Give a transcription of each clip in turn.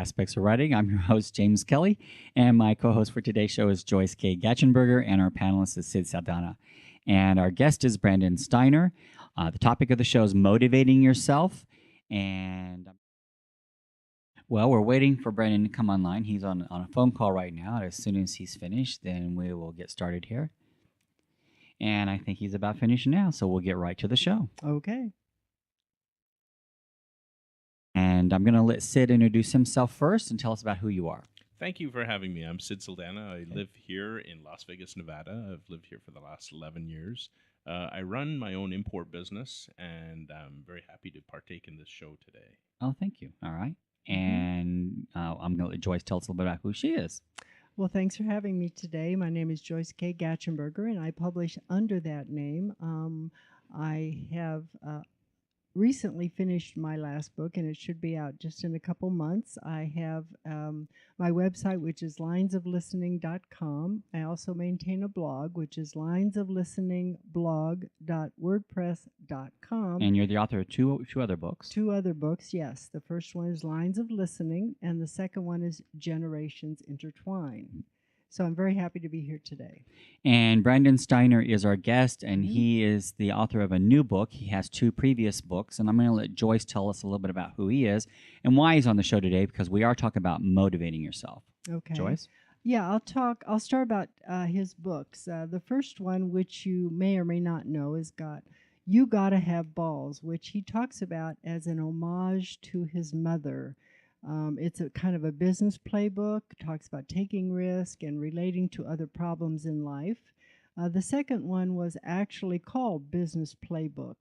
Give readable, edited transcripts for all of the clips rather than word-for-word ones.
aspects of writing. I'm your host, James Kelly, and my co-host for today's show is Joyce K. Gatchenberger, and our panelist is Sid Saldana. And our guest is Brandon Steiner. The topic of the show is motivating yourself. And well, we're waiting for Brandon to come online. He's on a phone call right now. As soon as he's finished, then we will get started here. And I think he's about finished now, so we'll get right to the show. Okay. And I'm going to let Sid introduce himself first and tell us about who you are. Thank you for having me. I'm Sid Saldana. I live here in Las Vegas, Nevada. I've lived here for the last 11 years. I run my own import business, and I'm very happy to partake in this show today. Oh, thank you. All right. And I'm going to let Joyce tell us a little bit about who she is. Well, thanks for having me today. My name is Joyce K. Gatchenberger, and I publish under that name. I have recently finished my last book, and it should be out just in a couple months. I have my website, which is linesoflistening.com. I also maintain a blog, which is linesoflisteningblog.wordpress.com. And you're the author of two other books. Two other books, yes. The first one is Lines of Listening, and the second one is Generations Intertwine. So I'm very happy to be here today. And Brandon Steiner is our guest, and he is the author of a new book. He has two previous books, and I'm going to let Joyce tell us a little bit about who he is and why he's on the show today, because we are talking about motivating yourself. Okay. Joyce? Yeah, I'll start about his books. The first one, which you may or may not know, is You Gotta Have Balls, which he talks about as an homage to his mother. It's a kind of a business playbook, talks about taking risk and relating to other problems in life. The second one was actually called Business Playbook.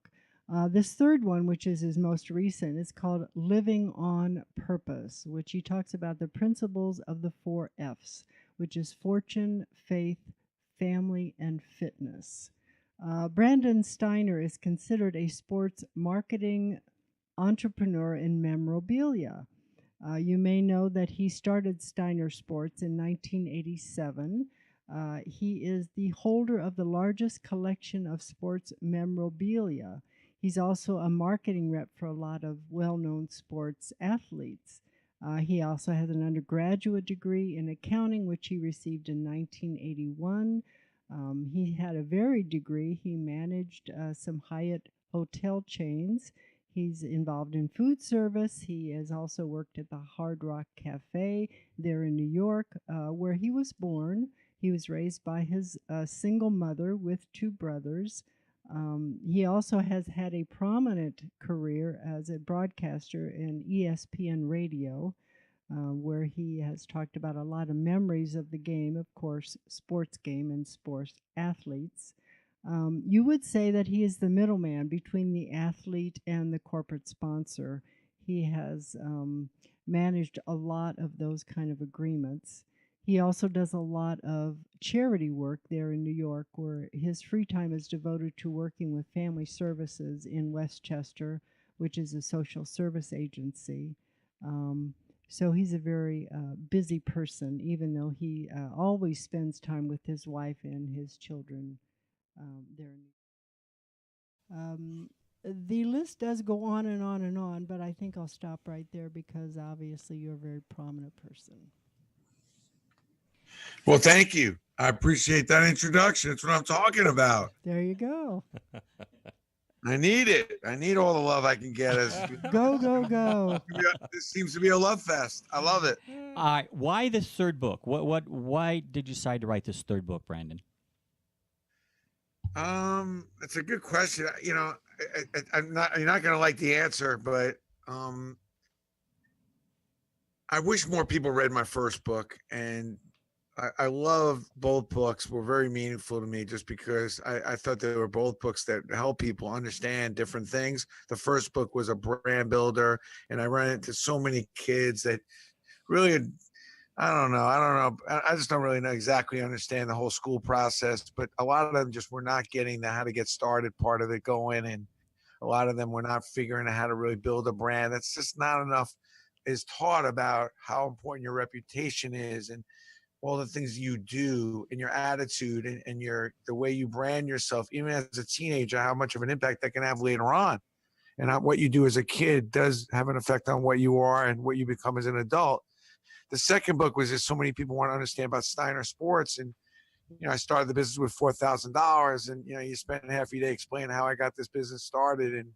This third one, which is his most recent, is called Living on Purpose, which he talks about the principles of the 4 F's, which is fortune, faith, family, and fitness. Brandon Steiner is considered a sports marketing entrepreneur in memorabilia. You may know that he started Steiner Sports in 1987. He is the holder of the largest collection of sports memorabilia. He's also a marketing rep for a lot of well-known sports athletes. He also has an undergraduate degree in accounting, which he received in 1981. He had a varied degree. He managed some Hyatt hotel chains. He's involved in food service. He has also worked at the Hard Rock Cafe there in New York, where he was born. He was raised by his single mother with 2 brothers. He also has had a prominent career as a broadcaster in ESPN radio, where he has talked about a lot of memories of the game, of course, sports game and sports athletes. You would say that he is the middleman between the athlete and the corporate sponsor. He has managed a lot of those kind of agreements. He also does a lot of charity work there in New York, where his free time is devoted to working with Family Services in Westchester, which is a social service agency. So he's a very busy person, even though he always spends time with his wife and his children there. The list does go on and on and on, but I think I'll stop right there because obviously you're a very prominent person. Well, thank you. I appreciate that introduction. That's what I'm talking about. There you go. I need it. I need all the love I can get. Go, go, go. This seems to be a love fest. I love it. Why this third book? Why did you decide to write this third book, Brandon? It's a good question. You know, you're not going to like the answer, but I wish more people read my first book, and I love both books. Were very meaningful to me just because I thought they were both books that help people understand different things. The first book was a brand builder, and I ran into so many kids that really, I don't know. I just don't really know exactly understand the whole school process, but a lot of them just were not getting the how to get started part of it going. And a lot of them were not figuring out how to really build a brand. That's just not enough is taught about how important your reputation is and all the things you do and your attitude and the way you brand yourself, even as a teenager, how much of an impact that can have later on. And what you do as a kid does have an effect on what you are and what you become as an adult. The second book was just so many people want to understand about Steiner sports. And, I started the business with $4,000, and, you spend half your day explaining how I got this business started and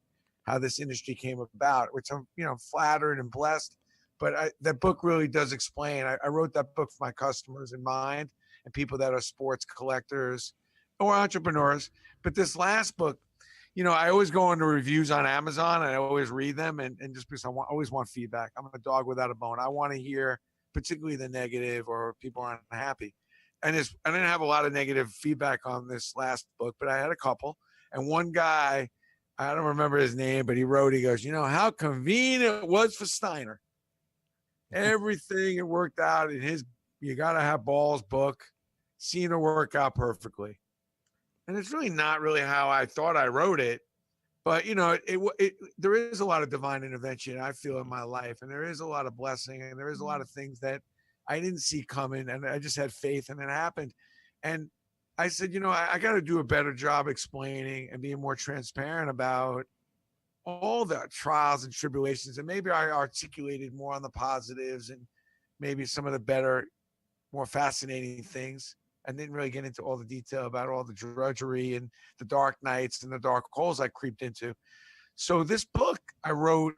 how this industry came about, which I'm, flattered and blessed. But that book really does explain. I wrote that book for my customers in mind and people that are sports collectors or entrepreneurs. But this last book, I always go into reviews on Amazon and I always read them. And just because I always want feedback. I'm a dog without a bone. I want to hear particularly the negative or people aren't happy. And I didn't have a lot of negative feedback on this last book, but I had a couple. And one guy, I don't remember his name, but he goes, how convenient it was for Steiner. Everything it worked out in his You Gotta Have Balls book seemed to work out perfectly. And it's really not really how I thought I wrote it. But, there is a lot of divine intervention, I feel, in my life. And there is a lot of blessing. And there is a lot of things that I didn't see coming. And I just had faith, and it happened. And I said, I got to do a better job explaining and being more transparent about all the trials and tribulations. And maybe I articulated more on the positives and maybe some of the better, more fascinating things, and didn't really get into all the detail about all the drudgery and the dark nights and the dark holes I creeped into. So this book I wrote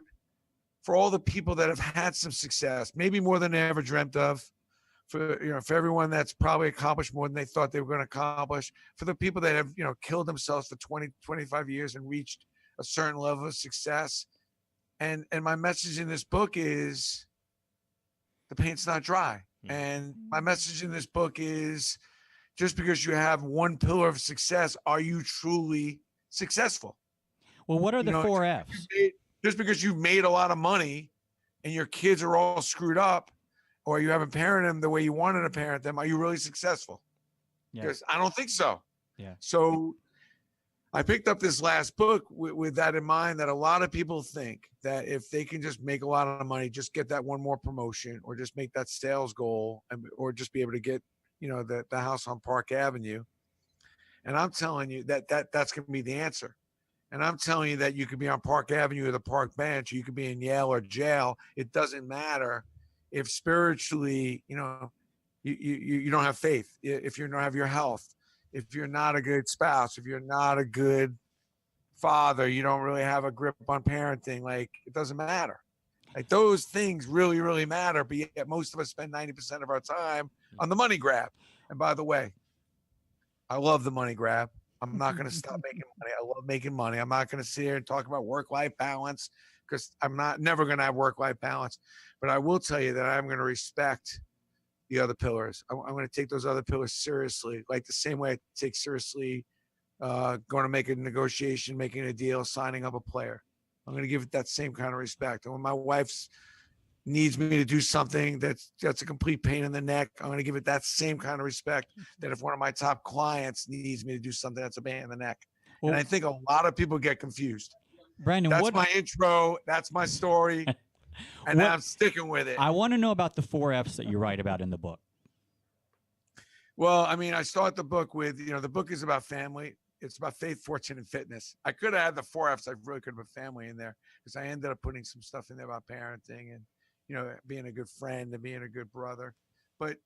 for all the people that have had some success, maybe more than they ever dreamt of, for everyone that's probably accomplished more than they thought they were going to accomplish, for the people that have, killed themselves for 20, 25 years and reached a certain level of success. And my message in this book is the paint's not dry. And my message in this book is, just because you have one pillar of success, are you truly successful? Well, what are the 4 F's? Just because you've made a lot of money and your kids are all screwed up, or you haven't parented them the way you wanted to parent them, are you really successful? Because I don't think so. Yeah. So I picked up this last book with that in mind, that a lot of people think that if they can just make a lot of money, just get that one more promotion, or just make that sales goal, or just be able to get, the house on Park Avenue. And I'm telling you that's going to be the answer. And I'm telling you that you could be on Park Avenue or the park bench, or you could be in Yale or jail. It doesn't matter if spiritually, you don't have faith, if you don't have your health, if you're not a good spouse, if you're not a good father, you don't really have a grip on parenting. Like, it doesn't matter. Like, those things really, really matter. But yet most of us spend 90% of our time on the money grab. And by the way, I love the money grab. I'm not going to stop making money. I love making money. I'm not going to sit here and talk about work-life balance, because I'm never going to have work-life balance. But I will tell you that I'm going to respect the other pillars. I'm going to take those other pillars seriously, like the same way I take seriously going to make a negotiation, making a deal, signing up a player. I'm going to give it that same kind of respect. And when my wife needs me to do something that's a complete pain in the neck, I'm going to give it that same kind of respect that if one of my top clients needs me to do something that's a pain in the neck. Well, and I think a lot of people get confused. Brandon, that's my intro. That's my story. And I'm sticking with it. I want to know about the 4 F's that you write about in the book. Well, I mean, I start the book with, the book is about family. It's about faith, fortune, and fitness. I could have had the 4 F's. I really could have put family in there, because I ended up putting some stuff in there about parenting and, being a good friend and being a good brother. But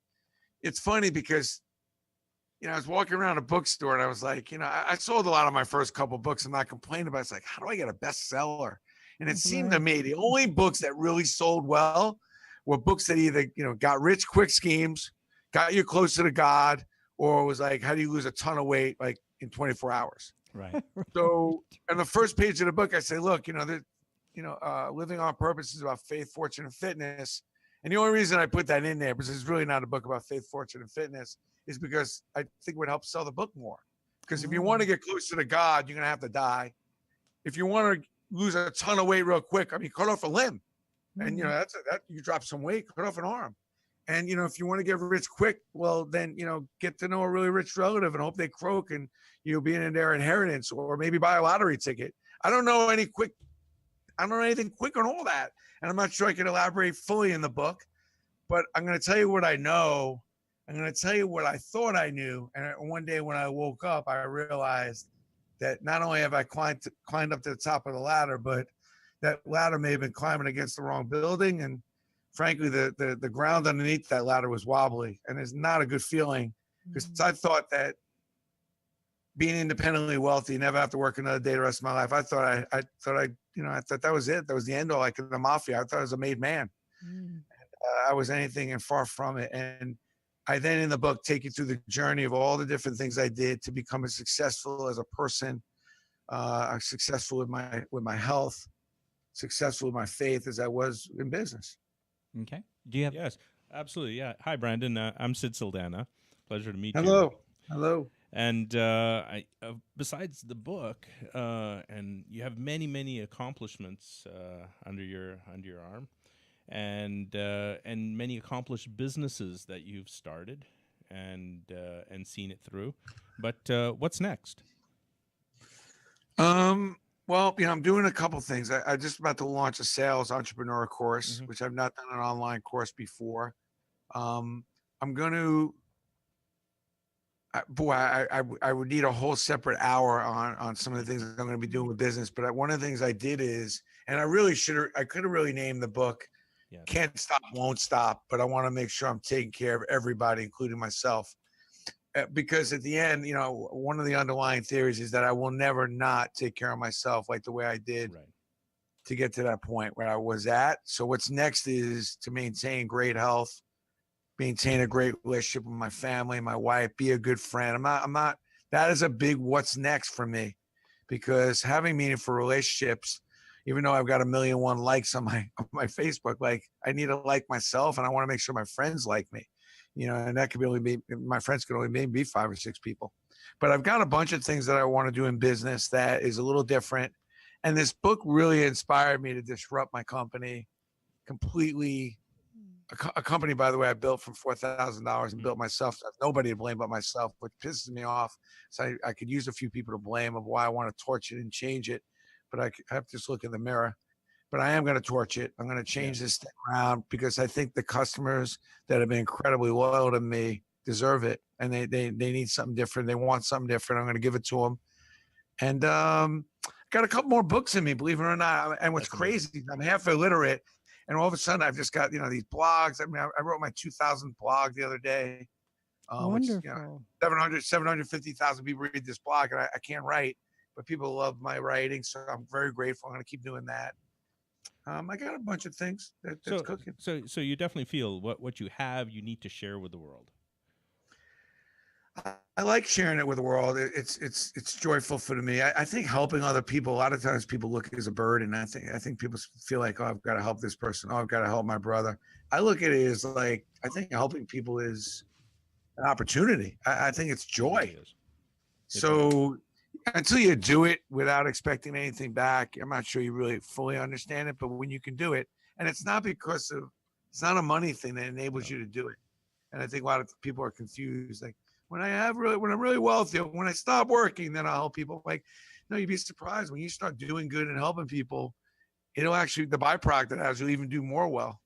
it's funny because, I was walking around a bookstore and I was like, I sold a lot of my first couple books. I'm not complaining about it. It's like, how do I get a bestseller? And it seemed to me the only books that really sold well were books that either, got rich quick schemes, got you closer to God, or was like, how do you lose a ton of weight, like, in 24 hours? Right. So on the first page of the book, I say, look, living on purpose is about faith, fortune, and fitness. And the only reason I put that in there, because it's really not a book about faith, fortune, and fitness, is because I think it would help sell the book more. Because if you want to get closer to God, you're going to have to die. If you want to lose a ton of weight real quick, I mean, cut off a limb. And, that you drop some weight, cut off an arm. And, if you want to get rich quick, well, then, get to know a really rich relative and hope they croak and you'll be in their inheritance, or maybe buy a lottery ticket. I don't know anything quick on all that. And I'm not sure I can elaborate fully in the book, but I'm going to tell you what I know. I'm going to tell you what I thought I knew. And one day when I woke up, I realized that not only have I climbed up to the top of the ladder, but that ladder may have been climbing against the wrong building. And frankly, the ground underneath that ladder was wobbly, and it's not a good feeling because I thought that being independently wealthy, never have to work another day the rest of my life. I thought I thought that was it. That was the end all, like in the mafia. I thought I was a made man. I was anything and far from it. And I then in the book take you through the journey of all the different things I did to become as successful as a person, successful with my health, successful with my faith as I was in business. Okay. Do you have? Yes, absolutely. Yeah. Hi, Brandon. I'm Sid Saldana. Pleasure to meet you. Hello. And besides the book, and you have many accomplishments under your arm, and many accomplished businesses that you've started and seen it through. But what's next? Well, I'm doing a couple things. I just about to launch a sales entrepreneur course, which I've not done an online course before. I'm going to. I would need a whole separate hour on some of the things I'm going to be doing with business. But one of the things I did is, and I could have really named the book, Can't Stop, Won't Stop. But I want to make sure I'm taking care of everybody, including myself. Because at the end, one of the underlying theories is that I will never not take care of myself like the way I did to get to that point where I was at. So what's next is to maintain great health, maintain a great relationship with my family, my wife, be a good friend. I'm not, that is a big what's next for me, because having meaningful relationships, even though I've got 1,000,001 likes on my Facebook, like I need to like myself, and I want to make sure my friends like me, and that could be my friends could only maybe be 5 or 6 people. But I've got a bunch of things that I want to do in business that is a little different. And this book really inspired me to disrupt my company completely. A company, by the way, I built from $4,000 and built myself. So I have nobody to blame but myself, which pisses me off. So I could use a few people to blame of why I want to torch it and change it. But I have to just look in the mirror. But I am going to torch it. I'm going to change this thing around because I think the customers that have been incredibly loyal to me deserve it. And they need something different. They want something different. I'm going to give it to them. And got a couple more books in me, believe it or not. And what's crazy, I'm half illiterate. And all of a sudden, I've just got, these blogs. I mean, I wrote my 2,000th blog the other day. Wonderful. Which, 750,000 people read this blog, and I can't write, but people love my writing, so I'm very grateful. I'm going to keep doing that. I got a bunch of things that's cooking. So you definitely feel what you have, you need to share with the world. I like sharing it with the world. It's joyful for me. I think helping other people, a lot of times people look as a burden. I think people feel like, oh, I've got to help this person. Oh, I've got to help my brother. I look at it as like, I think helping people is an opportunity. I think it's joy. So until you do it without expecting anything back, I'm not sure you really fully understand it. But when you can do it, and it's not a money thing that enables you to do it. And I think a lot of people are confused. Like, when I'm really wealthy, when I stop working, then I'll help people. Like, no, you'd be surprised when you start doing good and helping people. It'll actually, the byproduct of that will even do more well.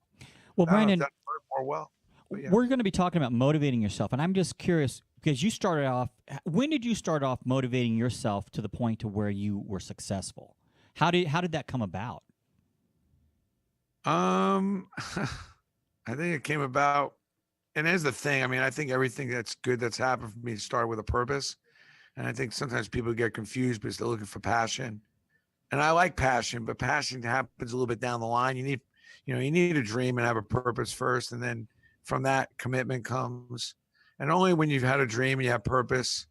Well, Brandon, more well. We're going to be talking about motivating yourself, and I'm just curious because you started off. When did you start off motivating yourself to the point to where you were successful? How did that come about? I think it came about. And here's the thing. I mean, I think everything that's good that's happened for me started with a purpose. And I think sometimes people get confused because they're looking for passion. And I like passion, but passion happens a little bit down the line. You need a dream and have a purpose first. And then from that, commitment comes. And only when you've had a dream and you have purpose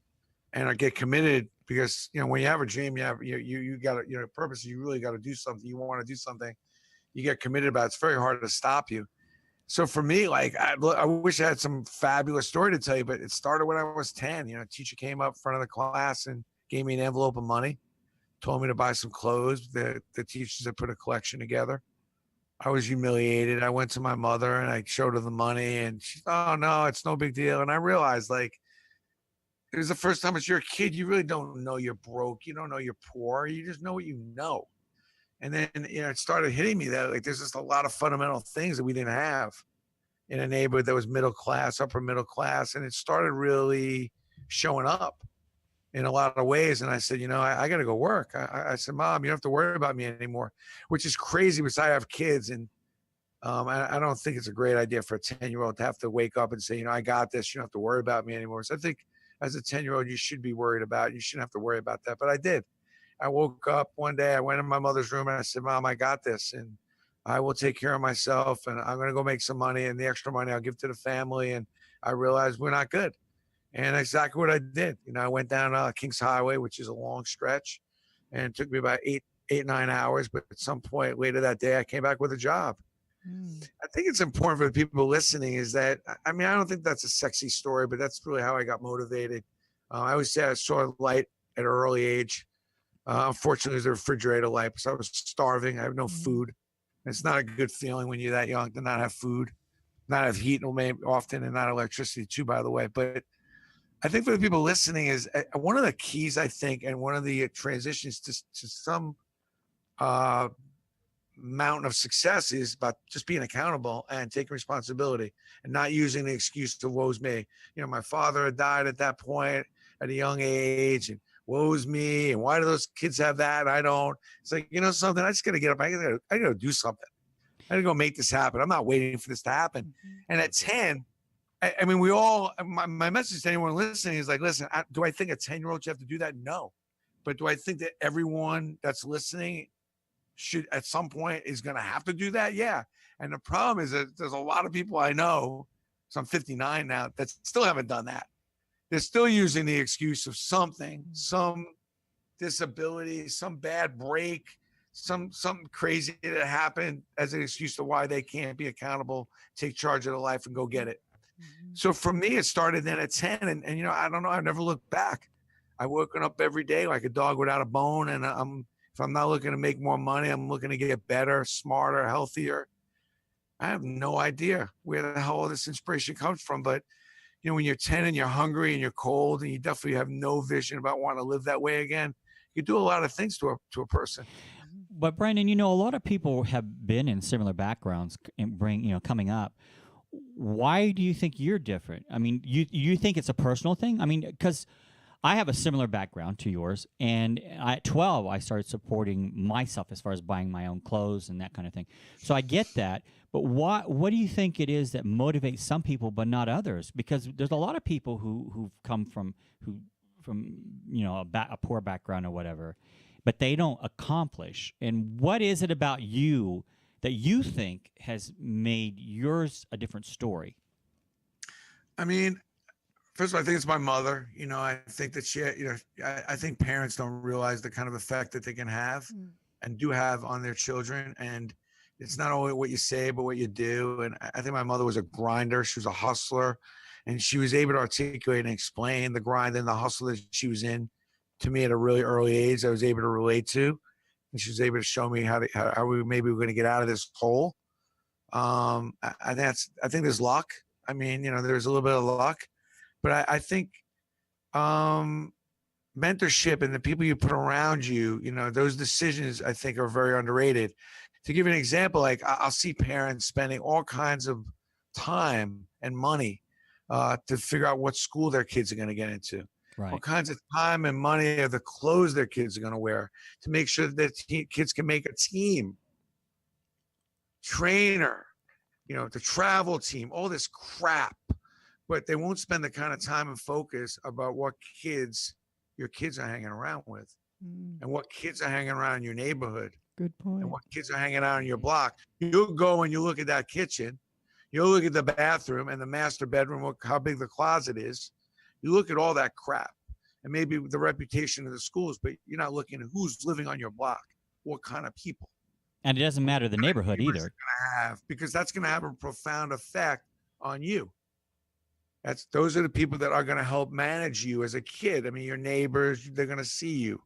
and get committed, because, when you have a dream, you got a purpose. You really got to do something. You want to do something. You get committed about it. It's very hard to stop you. So for me, like, I wish I had some fabulous story to tell you, but it started when I was 10. A teacher came up in front of the class and gave me an envelope of money, told me to buy some clothes. The teachers had put a collection together. I was humiliated. I went to my mother and I showed her the money, and she, oh no, it's no big deal. And I realized, like, it was the first time as you're a kid, you really don't know you're broke. You don't know you're poor. You just know what you know. And then, it started hitting me that, like, there's just a lot of fundamental things that we didn't have in a neighborhood that was middle class, upper middle class. And it started really showing up in a lot of ways. And I said, I got to go work. I said, Mom, you don't have to worry about me anymore, which is crazy because I have kids. And I don't think it's a great idea for a 10-year-old to have to wake up and say, I got this. You don't have to worry about me anymore. So I think as a 10-year-old, you should be worried about it. You shouldn't have to worry about that. But I did. I woke up one day, I went in my mother's room and I said, Mom, I got this. And I will take care of myself. And I'm going to go make some money. And the extra money I'll give to the family. And I realized we're not good. And exactly what I did. I went down Kings Highway, which is a long stretch. And it took me about 9 hours. But at some point later that day, I came back with a job. I think it's important for the people listening is that, I don't think that's a sexy story, but that's really how I got motivated. I always say I saw light at an early age. Unfortunately, it was a refrigerator light, so I was starving. I have no food. It's not a good feeling when you're that young to not have food, not have heat often, and not electricity too, by the way. But I think for the people listening is one of the keys, I think, and one of the transitions to some mountain of success is about just being accountable and taking responsibility and not using the excuse to woe's me. My father had died at that point at a young age, and woe's me, and why do those kids have that? I don't. It's like, something, I just got to get up. I got to do something. I got to go make this happen. I'm not waiting for this to happen. And at 10, we all, my message to anyone listening is like, listen, do I think a 10-year-old should have to do that? No. But do I think that everyone that's listening should at some point is going to have to do that? Yeah. And the problem is that there's a lot of people I know, so I'm 59 now, that still haven't done that. They're still using the excuse of something, some disability, some bad break, something crazy that happened as an excuse to why they can't be accountable, take charge of their life and go get it. So for me, it started then at 10. And I don't know, I've never looked back. I'm woken up every day like a dog without a bone. And if I'm not looking to make more money, I'm looking to get better, smarter, healthier. I have no idea where the hell all this inspiration comes from. But when you're 10 and you're hungry and you're cold and you definitely have no vision about wanting to live that way again, you do a lot of things to a person. But Brandon, a lot of people have been in similar backgrounds and coming up. Why do you think you're different? You think it's a personal thing? Because I have a similar background to yours, and at 12, I started supporting myself as far as buying my own clothes and that kind of thing. So I get that, but what do you think it is that motivates some people but not others? Because there's a lot of people who've come from a poor background or whatever, but they don't accomplish. And what is it about you that you think has made yours a different story? First of all, I think it's my mother. I think that she, I think parents don't realize the kind of effect that they can have and do have on their children. And it's not only what you say, but what you do. And I think my mother was a grinder. She was a hustler, and she was able to articulate and explain the grind and the hustle that she was in to me at a really early age. I was able to relate to, and she was able to show me how we maybe we're going to get out of this hole. I think there's luck. There's a little bit of luck. But I think mentorship and the people you put around you, those decisions I think are very underrated. To give you an example, like I'll see parents spending all kinds of time and money to figure out what school their kids are going to get into. Right. All kinds of time and money of the clothes their kids are going to wear to make sure that kids can make a team, trainer, the travel team, all this crap. But they won't spend the kind of time and focus about what your kids are hanging around with and what kids are hanging around in your neighborhood. Good point. And what kids are hanging out in your block. You'll go and you look at that kitchen, you'll look at the bathroom and the master bedroom, how big the closet is. You look at all that crap and maybe the reputation of the schools, but you're not looking at who's living on your block, what kind of people. And it doesn't matter the neighborhood either. Because that's going to have a profound effect on you. Those are the people that are going to help manage you as a kid. your neighbors, they're going to see you.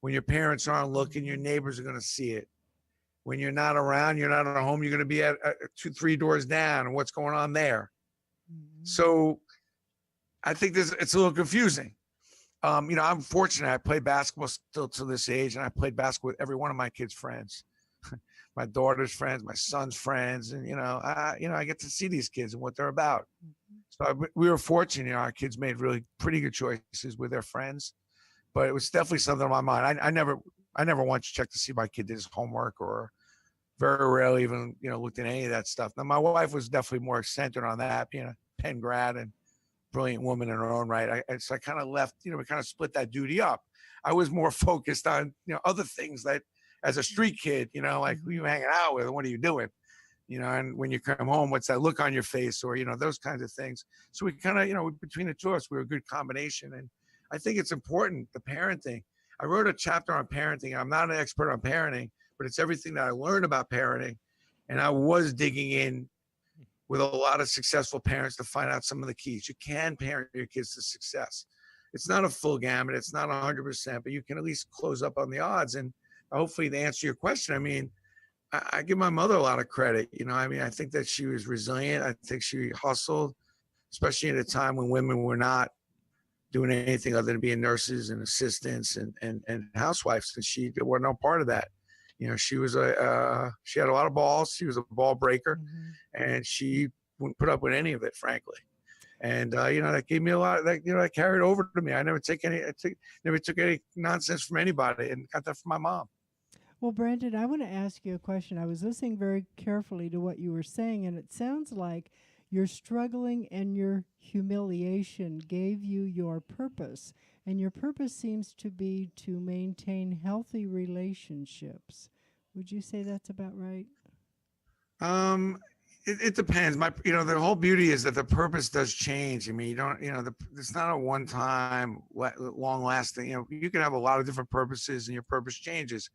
When your parents aren't looking, your neighbors are going to see it. When you're not around, you're not at home, you're going to be at 2-3 doors down and what's going on there. So I think it's a little confusing. I'm fortunate. I play basketball still to this age, and I played basketball with every one of my kids' friends, my daughter's friends, my son's friends. And, I get to see these kids and what they're about. So we were fortunate. Our kids made really pretty good choices with their friends, but it was definitely something on my mind. I never once checked to see my kid did his homework or very rarely even, looked at any of that stuff. Now, my wife was definitely more centered on that, being a Penn grad and brilliant woman in her own right. So I kind of left, we kind of split that duty up. I was more focused on, other things that as a street kid, like who you hanging out with, what are you doing? And when you come home, what's that look on your face, or, those kinds of things. So we kind of, between the two of us, we were a good combination. And I think it's important, the parenting. I wrote a chapter on parenting. I'm not an expert on parenting, but it's everything that I learned about parenting. And I was digging in with a lot of successful parents to find out some of the keys. You can parent your kids to success. It's not a full gamut. It's not 100%, but you can at least close up on the odds. And hopefully to answer your question, I mean, I give my mother a lot of credit. I think that she was resilient. I think she hustled, especially at a time when women were not doing anything other than being nurses and assistants and housewives. And she wasn't no part of that. She was she had a lot of balls. She was a ball breaker, and she wouldn't put up with any of it, frankly. And that gave me a lot. That carried over to me. I never took any nonsense from anybody, and got that from my mom. Well, Brandon, I want to ask you a question. I was listening very carefully to what you were saying, and it sounds like your struggling and your humiliation gave you your purpose. And your purpose seems to be to maintain healthy relationships. Would you say that's about right? It depends. The whole beauty is that the purpose does change. I mean, you don't, it's not a one-time, long-lasting. You can have a lot of different purposes, and your purpose changes.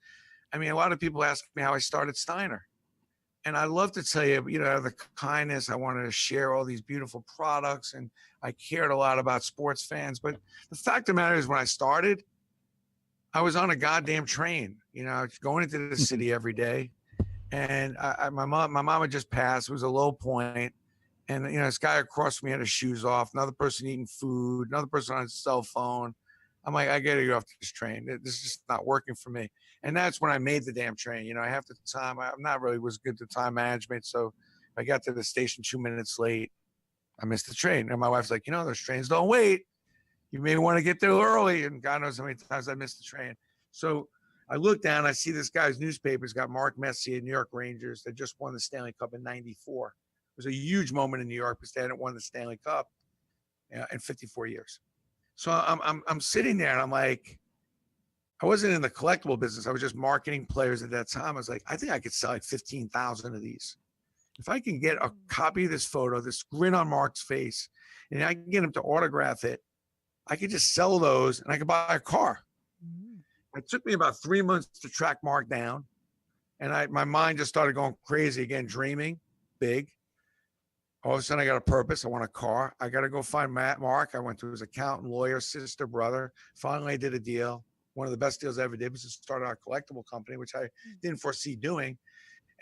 I mean, a lot of people ask me how I started Steiner. And I love to tell you, the kindness. I wanted to share all these beautiful products, and I cared a lot about sports fans. But the fact of the matter is, when I started, I was on a goddamn train, going into the city every day. And my mom had just passed. It was a low point. And, this guy across from me had his shoes off, another person eating food, another person on his cell phone. I'm like, I got to get off this train. This is just not working for me. And that's when I made the damn train. Half the time, I'm not really was good at time management. So if I got to the station 2 minutes late, I missed the train. And my wife's like, those trains don't wait. You may want to get there early. And God knows how many times I missed the train. So I look down, I see this guy's newspaper's got Mark Messier, New York Rangers, that just won the Stanley Cup in '94. It was a huge moment in New York because they hadn't won the Stanley Cup in 54 years. So I'm sitting there and I'm like, I wasn't in the collectible business. I was just marketing players at that time. I was like, I think I could sell like 15,000 of these. If I can get a copy of this photo, this grin on Mark's face, and I can get him to autograph it, I could just sell those and I could buy a car. It took me about 3 months to track Mark down. And my mind just started going crazy again, dreaming big. All of a sudden, I got a purpose. I want a car. I got to go find Mark. I went to his accountant, lawyer, sister, brother. Finally, I did a deal. One of the best deals I ever did was to start our collectible company, which I didn't foresee doing,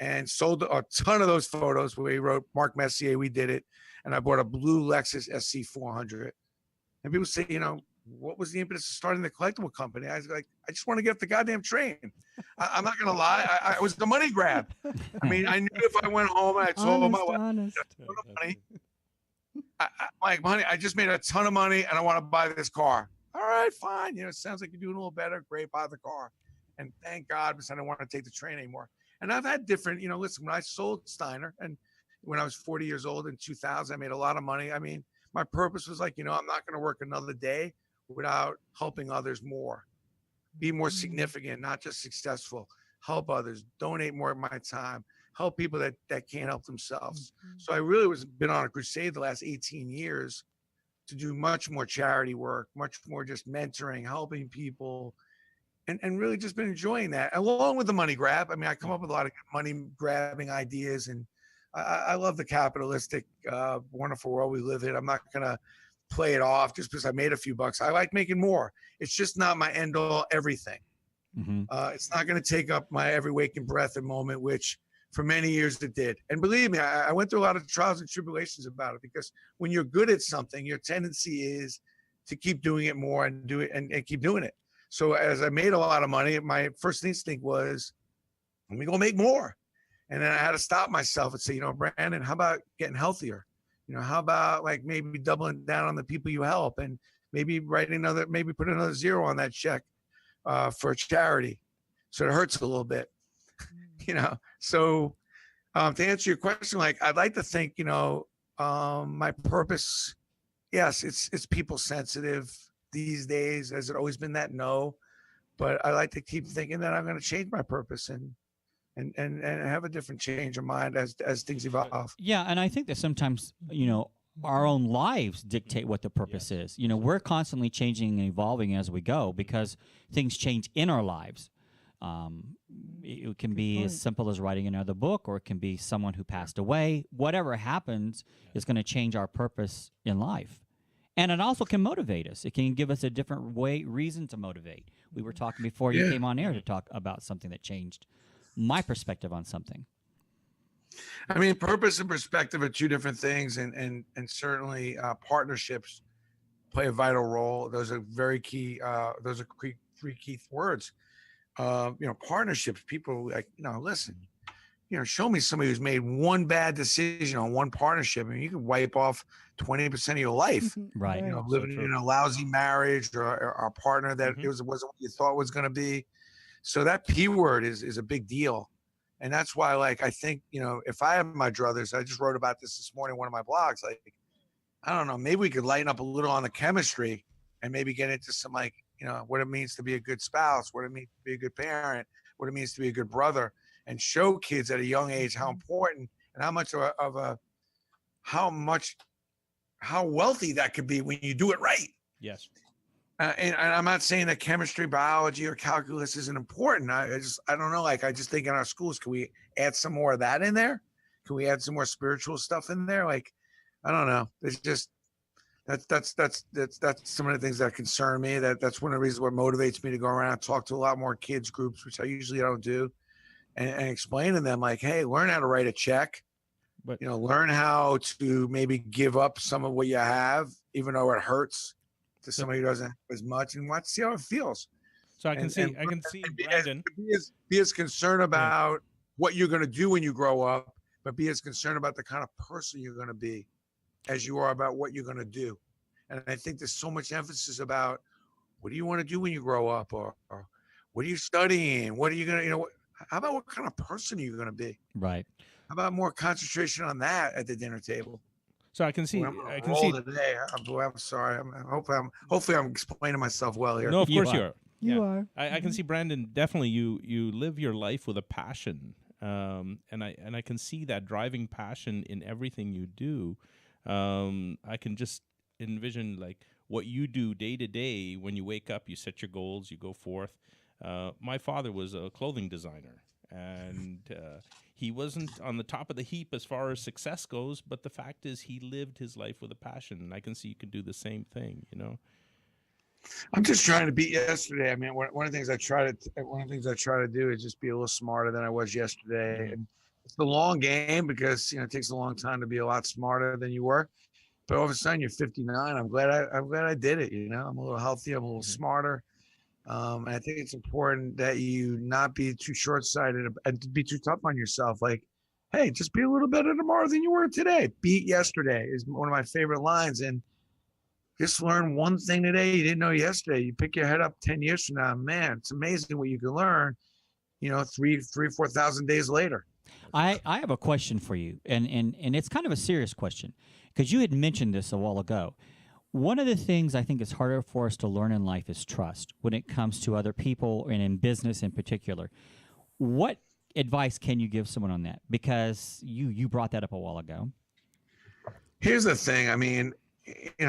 and sold a ton of those photos. We wrote Mark Messier. We did it. And I bought a blue Lexus SC400. And people say, what was the impetus of starting the collectible company? I was like, I just want to get off the goddamn train. I'm not going to lie. I was the money grab. I mean, I knew if I went home and I told my wife, money, I just made a ton of money and I want to buy this car. All right, fine. It sounds like you're doing a little better. Great, buy the car. And thank God, because I didn't want to take the train anymore. And I've had different, listen, when I sold Steiner and when I was 40 years old in 2000, I made a lot of money. I mean, my purpose was like, I'm not going to work another day without helping others more, be more significant, not just successful, help others, donate more of my time, help people that can't help themselves. So I really been on a crusade the last 18 years to do much more charity work, much more just mentoring, helping people, and really just been enjoying that, along with the money grab. I mean, I come up with a lot of money grabbing ideas, and I love the capitalistic, wonderful world we live in. I'm not going to play it off just because I made a few bucks. I like making more. It's just not my end all everything. It's not going to take up my every waking breath and moment, which for many years it did. And believe me, I went through a lot of trials and tribulations about it, because when you're good at something, your tendency is to keep doing it more and do it and keep doing it. So as I made a lot of money, my first instinct was, let me go make more. And then I had to stop myself and say, Brandon, how about getting healthier? How about like maybe doubling down on the people you help, and maybe put another zero on that check for charity, so it hurts a little bit. So to answer your question, like I'd like to think, my purpose, yes, it's people sensitive these days. Has it always been that? No, but I like to keep thinking that I'm going to change my purpose and have a different change of mind as things evolve. Yeah, and I think that sometimes, our own lives dictate what the purpose is. We're constantly changing and evolving as we go because things change in our lives. It can be as simple as writing another book, or it can be someone who passed away. Whatever happens is going to change our purpose in life. And it also can motivate us. It can give us a different reason to motivate. We were talking before you came on air to talk about something that changed my perspective on something. I mean, purpose and perspective are two different things, and certainly partnerships play a vital role. Those are very key. Those are three key words. Partnerships. People like, listen. Show me somebody who's made one bad decision on one partnership, and you can wipe off 20% of your life. Right. Living in a lousy marriage or a partner that wasn't what you thought it was going to be. So that P word is a big deal. And that's why, like, I think, if I have my druthers, I just wrote about this morning, one of my blogs, like, I don't know, maybe we could lighten up a little on the chemistry and maybe get into some, like, what it means to be a good spouse, what it means to be a good parent, what it means to be a good brother, and show kids at a young age how important and how wealthy that could be when you do it right. Yes. And I'm not saying that chemistry, biology, or calculus isn't important. I don't know. Like, I just think in our schools, can we add some more of that in there? Can we add some more spiritual stuff in there? Like, I don't know. It's just that's some of the things that concern me. That's one of the reasons what motivates me to go around and talk to a lot more kids groups, which I usually don't do, and explain to them, like, hey, learn how to write a check. But learn how to maybe give up some of what you have, even though it hurts, to somebody who doesn't have as much, and see how it feels. So I can see Brandon. Be as concerned about what you're going to do when you grow up, but be as concerned about the kind of person you're going to be as you are about what you're going to do. And I think there's so much emphasis about what do you want to do when you grow up, or what are you studying? What are you going to, how about what kind of person are you going to be? Right. How about more concentration on that at the dinner table? So I can see. Today. I'm sorry. Hopefully I'm explaining myself well here. No, of course you are. You are. I can see, Brandon. Definitely, you live your life with a passion, and I can see that driving passion in everything you do. I can just envision like what you do day to day. When you wake up, you set your goals, you go forth. My father was a clothing designer, and he wasn't on the top of the heap as far as success goes, but the fact is he lived his life with a passion, and I can see you can do the same thing, I'm just trying to beat yesterday. I mean, one of the things I try to do is just be a little smarter than I was yesterday. And it's the long game because, it takes a long time to be a lot smarter than you were. But all of a sudden you're 59. I'm glad I did it. I'm a little healthier. I'm a little smarter. And I think it's important that you not be too short-sighted and be too tough on yourself. Like, hey, just be a little better tomorrow than you were today. Beat yesterday is one of my favorite lines. And just learn one thing today you didn't know yesterday. You pick your head up 10 years from now, man, it's amazing what you can learn, 4,000 days later. I have a question for you, and it's kind of a serious question, because you had mentioned this a while ago. One of the things I think is harder for us to learn in life is trust when it comes to other people and in business in particular. What advice can you give someone on that? Because you brought that up a while ago. Here's the thing. I mean,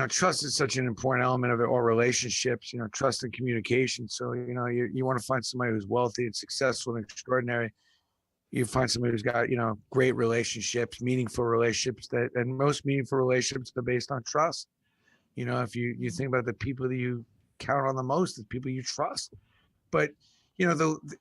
trust is such an important element of all relationships, trust and communication. So, you want to find somebody who's wealthy and successful and extraordinary. You find somebody who's got, great relationships, meaningful relationships, and most meaningful relationships are based on trust. If you think about the people that you count on the most, the people you trust. But,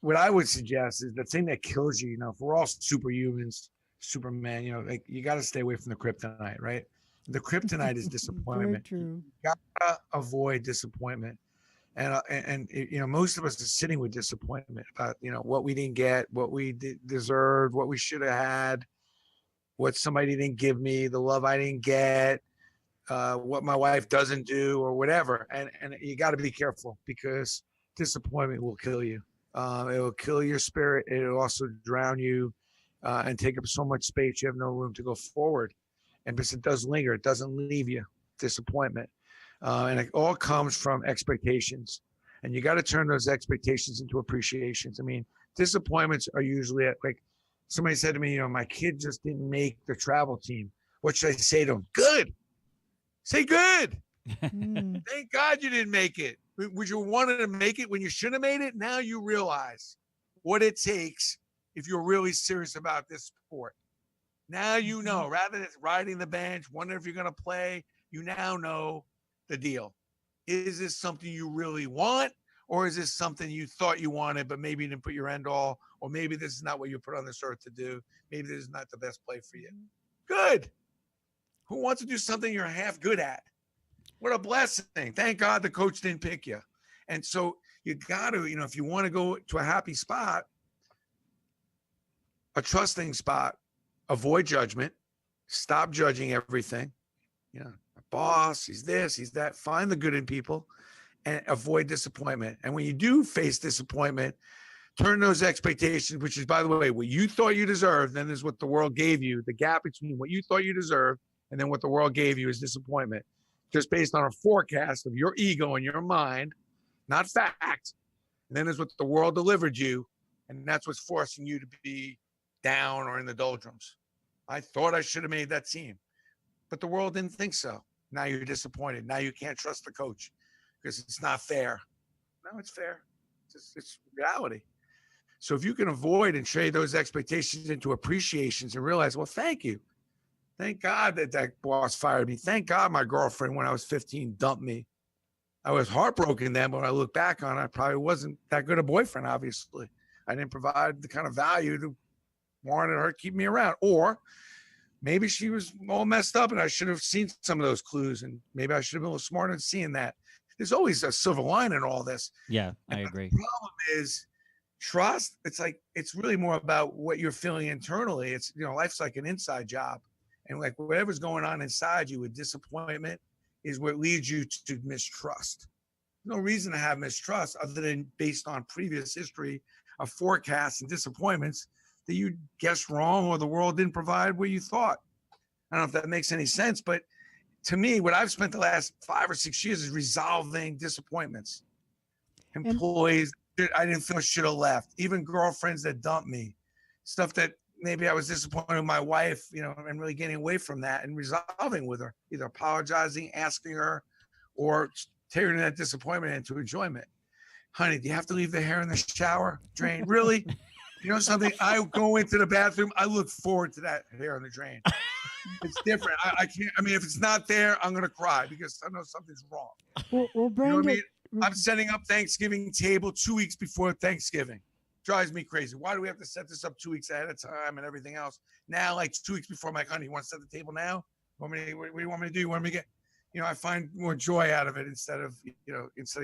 what I would suggest is the thing that kills you, if we're all superhumans, Superman, like you got to stay away from the kryptonite, right? The kryptonite is disappointment. Very true. You gotta avoid disappointment. And most of us are sitting with disappointment about, what we didn't get, what we deserved, what we should have had, what somebody didn't give me, the love I didn't get, what my wife doesn't do or whatever. And you got to be careful because disappointment will kill you. It will kill your spirit. It will also drown you and take up so much space you have no room to go forward. And because it does linger, it doesn't leave you. Disappointment. And it all comes from expectations. And you got to turn those expectations into appreciations. I mean, disappointments are usually like somebody said to me, my kid just didn't make the travel team. What should I say to him? Good. Say good. Thank God you didn't make it. Would you wanted to make it when you should have made it? Now you realize what it takes if you're really serious about this sport. Now you know, rather than riding the bench, wondering if you're going to play, you now know the deal. Is this something you really want, or is this something you thought you wanted, but maybe you didn't put your end all, or maybe this is not what you put on this earth to do. Maybe this is not the best play for you. Good. Who wants to do something you're half good at? What a blessing. Thank God the coach didn't pick you. And so you got to, if you want to go to a happy spot, a trusting spot, avoid judgment, stop judging everything. A boss, he's this, he's that. Find the good in people and avoid disappointment. And when you do face disappointment, turn those expectations, which is, by the way, what you thought you deserved, then is what the world gave you. The gap between what you thought you deserved and then what the world gave you is disappointment, just based on a forecast of your ego and your mind, not fact. And then is what the world delivered you, and that's what's forcing you to be down or in the doldrums. I thought I should have made that team, but the world didn't think so. Now you're disappointed. Now you can't trust the coach because it's not fair. No, it's fair. It's reality. So if you can avoid and trade those expectations into appreciations and realize, well, thank you. Thank God that boss fired me. Thank God my girlfriend, when I was 15, dumped me. I was heartbroken then, but when I look back on it, I probably wasn't that good a boyfriend, obviously. I didn't provide the kind of value to warranted her to keep me around. Or maybe she was all messed up and I should have seen some of those clues, and maybe I should have been a little smarter in seeing that. There's always a silver lining in all this. Yeah, I agree. The problem is trust. It's really more about what you're feeling internally. It's, life's like an inside job. And like whatever's going on inside you with disappointment is what leads you to mistrust. No reason to have mistrust other than based on previous history of forecasts and disappointments that you guessed wrong or the world didn't provide what you thought. I don't know if that makes any sense, but to me, what I've spent the last 5 or 6 years is resolving disappointments. Employees I didn't feel should have left, even girlfriends that dumped me, stuff that maybe I was disappointed with my wife, and really getting away from that and resolving with her, either apologizing, asking her, or turning that disappointment into enjoyment. Honey, do you have to leave the hair in the shower drain? Really? You know something? I go into the bathroom. I look forward to that hair in the drain. It's different. I can't. I mean, if it's not there, I'm gonna cry because I know something's wrong. Well, Brandon, you know what I mean? I'm setting up Thanksgiving table 2 weeks before Thanksgiving. Drives me crazy. Why do we have to set this up 2 weeks ahead of time and everything else? Now, like 2 weeks before, I'm like, honey, you want to set the table now? What do you want me to do? You want me to get? I find more joy out of it instead of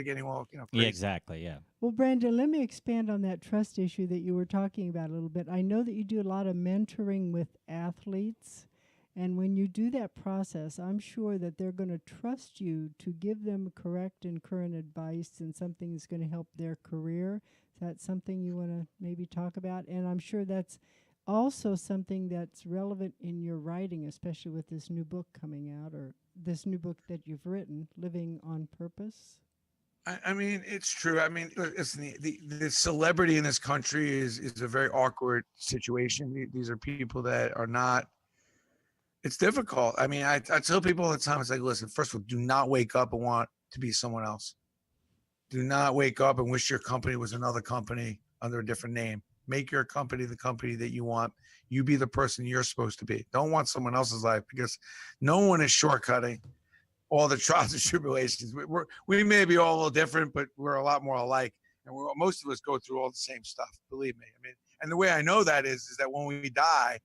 getting all, crazy. Yeah, exactly. Yeah. Well, Brandon, let me expand on that trust issue that you were talking about a little bit. I know that you do a lot of mentoring with athletes. And when you do that process, I'm sure that they're going to trust you to give them correct and current advice and something that's going to help their career. Is that something you want to maybe talk about? And I'm sure that's also something that's relevant in your writing, especially with this new book coming out, or this new book that you've written, Living on Purpose. I mean, it's true. I mean, listen, the celebrity in this country is a very awkward situation. These are people that are not. It's difficult. I mean, I tell people all the time, it's like, listen, first of all, do not wake up and want to be someone else. Do not wake up and wish your company was another company under a different name. Make your company the company that you want. You be the person you're supposed to be. Don't want someone else's life, because no one is shortcutting all the trials and tribulations. We may be all a little different, but we're a lot more alike. And most of us go through all the same stuff, believe me. I mean, and the way I know that is that when we die,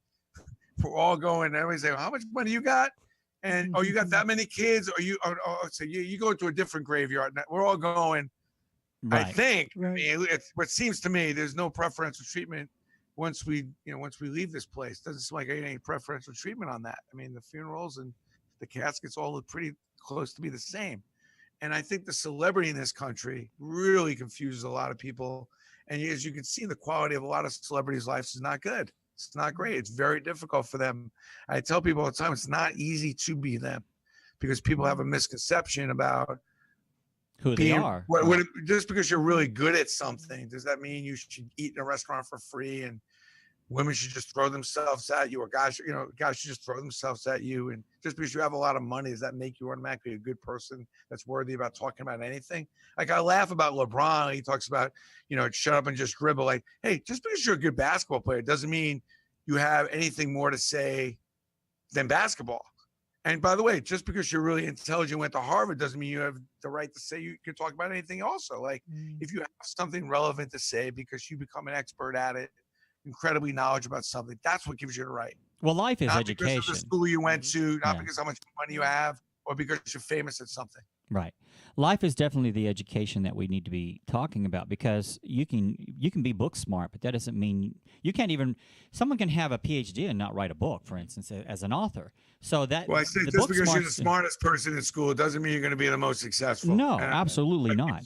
we're all going, everybody say, well, how much money you got? And, oh, you got that many kids? Or so you go to a different graveyard. We're all going, right. I think, right. I mean, what seems to me, there's no preferential treatment once we leave this place. Doesn't seem like any preferential treatment on that. I mean, the funerals and the caskets all look pretty close to be the same. And I think the celebrity in this country really confuses a lot of people. And as you can see, the quality of a lot of celebrities' lives is not good. It's not great. It's very difficult for them. I tell people all the time, it's not easy to be them because people have a misconception about Who they being are. just because you're really good at something, does that mean you should eat in a restaurant for free and women should just throw themselves at you, or guys should just throw themselves at you? And just because you have a lot of money, does that make you automatically a good person that's worthy about talking about anything? Like, I laugh about LeBron. He talks about, shut up and just dribble. Like, hey, just because you're a good basketball player doesn't mean you have anything more to say than basketball. And by the way, just because you're really intelligent, went to Harvard, doesn't mean you have the right to say you can talk about anything also. Like, if you have something relevant to say because you become an expert at it, incredibly knowledgeable about something, that's what gives you the right. Well, life is not education. Because of the school you went to, not because how much money you have, or because you're famous at something. Right. Life is definitely the education that we need to be talking about, because you can be book smart, but that doesn't mean you can't even. Someone can have a PhD and not write a book, for instance, as an author. So that I say just because you're the smartest person in school doesn't mean you're going to be the most successful. No, absolutely not.